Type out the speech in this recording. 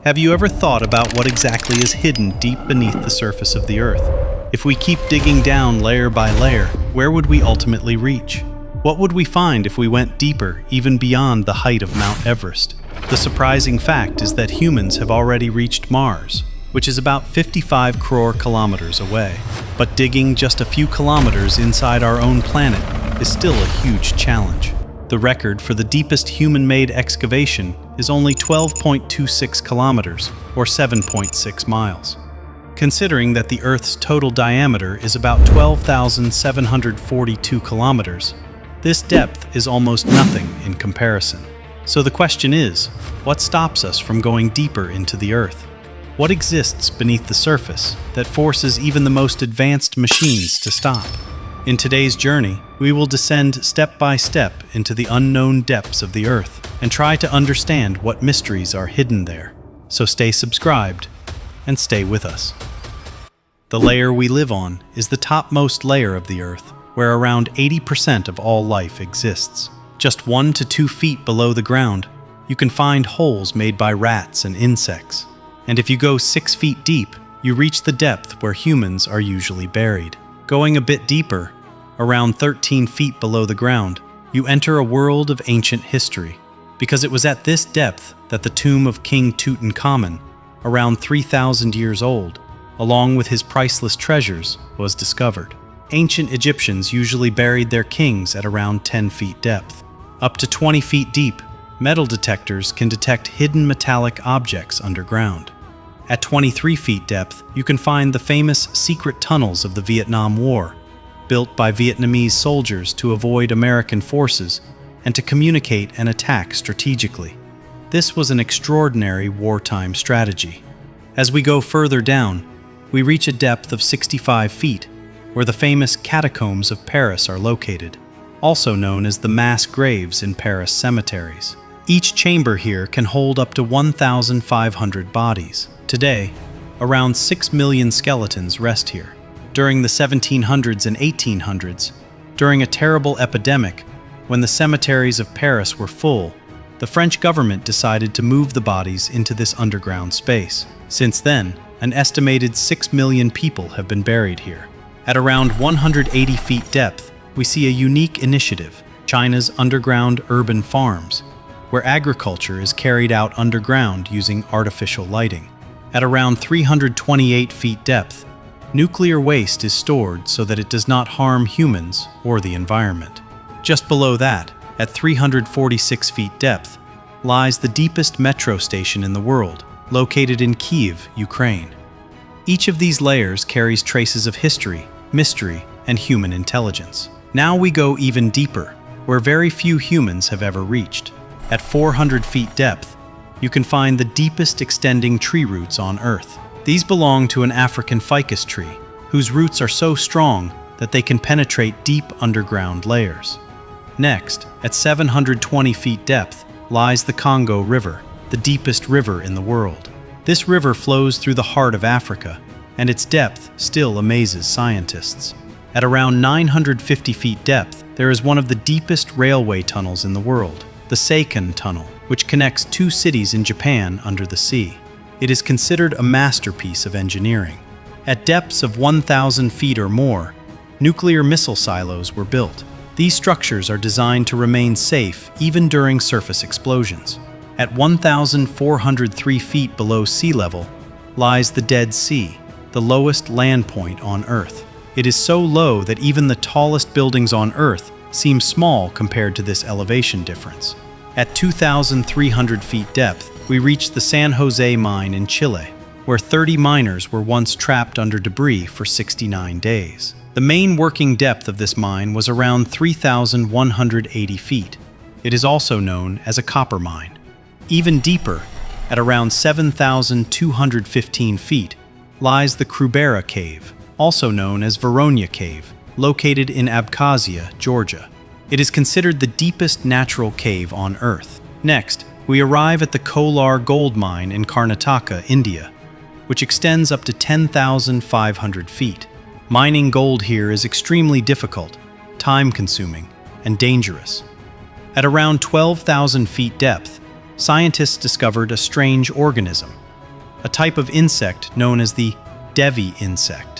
Have you ever thought about what exactly is hidden deep beneath the surface of the Earth? If we keep digging down layer by layer, where would we ultimately reach? What would we find if we went deeper, even beyond the height of Mount Everest? The surprising fact is that humans have already reached Mars, which is about 55 crore kilometers away. But digging just a few kilometers inside our own planet is still a huge challenge. The record for the deepest human-made excavation is only 12.26 kilometers, or 7.6 miles. Considering that the Earth's total diameter is about 12,742 kilometers, this depth is almost nothing in comparison. So the question is, what stops us from going deeper into the Earth? What exists beneath the surface that forces even the most advanced machines to stop? In today's journey, we will descend step by step into the unknown depths of the Earth and try to understand what mysteries are hidden there. So stay subscribed and stay with us. The layer we live on is the topmost layer of the Earth, where around 80% of all life exists. Just 1 to 2 feet below the ground, you can find holes made by rats and insects. And if you go 6 feet deep, you reach the depth where humans are usually buried. Going a bit deeper, around 13 feet below the ground, you enter a world of ancient history, because it was at this depth that the tomb of King Tutankhamun, around 3,000 years old, along with his priceless treasures, was discovered. Ancient Egyptians usually buried their kings at around 10 feet depth. Up to 20 feet deep, metal detectors can detect hidden metallic objects underground. At 23 feet depth, you can find the famous secret tunnels of the Vietnam War, built by Vietnamese soldiers to avoid American forces and to communicate and attack strategically. This was an extraordinary wartime strategy. As we go further down, we reach a depth of 65 feet, where the famous catacombs of Paris are located, also known as the mass graves in Paris cemeteries. Each chamber here can hold up to 1,500 bodies. Today, around 6 million skeletons rest here. During the 1700s and 1800s, during a terrible epidemic, when the cemeteries of Paris were full, the French government decided to move the bodies into this underground space. Since then, an estimated 6 million people have been buried here. At around 180 feet depth, we see a unique initiative, China's underground urban farms, where agriculture is carried out underground using artificial lighting. At around 328 feet depth, nuclear waste is stored so that it does not harm humans or the environment. Just below that, at 346 feet depth, lies the deepest metro station in the world, located in Kyiv, Ukraine. Each of these layers carries traces of history, mystery, and human intelligence. Now we go even deeper, where very few humans have ever reached. At 400 feet depth, you can find the deepest extending tree roots on Earth. These belong to an African ficus tree, whose roots are so strong that they can penetrate deep underground layers. Next, at 720 feet depth, lies the Congo River, the deepest river in the world. This river flows through the heart of Africa, and its depth still amazes scientists. At around 950 feet depth, there is one of the deepest railway tunnels in the world, the Seikan Tunnel, which connects 2 cities in Japan under the sea. It is considered a masterpiece of engineering. At depths of 1,000 feet or more, nuclear missile silos were built. These structures are designed to remain safe even during surface explosions. At 1,403 feet below sea level lies the Dead Sea, the lowest land point on Earth. It is so low that even the tallest buildings on Earth seem small compared to this elevation difference. At 2,300 feet depth, we reach the San Jose mine in Chile, where 30 miners were once trapped under debris for 69 days. The main working depth of this mine was around 3,180 feet. It is also known as a copper mine. Even deeper, at around 7,215 feet, lies the Krubera Cave, also known as Voronezh Cave, located in Abkhazia, Georgia. It is considered the deepest natural cave on Earth. Next, we arrive at the Kolar gold mine in Karnataka, India, which extends up to 10,500 feet. Mining gold here is extremely difficult, time-consuming, and dangerous. At around 12,000 feet depth, scientists discovered a strange organism, a type of insect known as the Devi insect.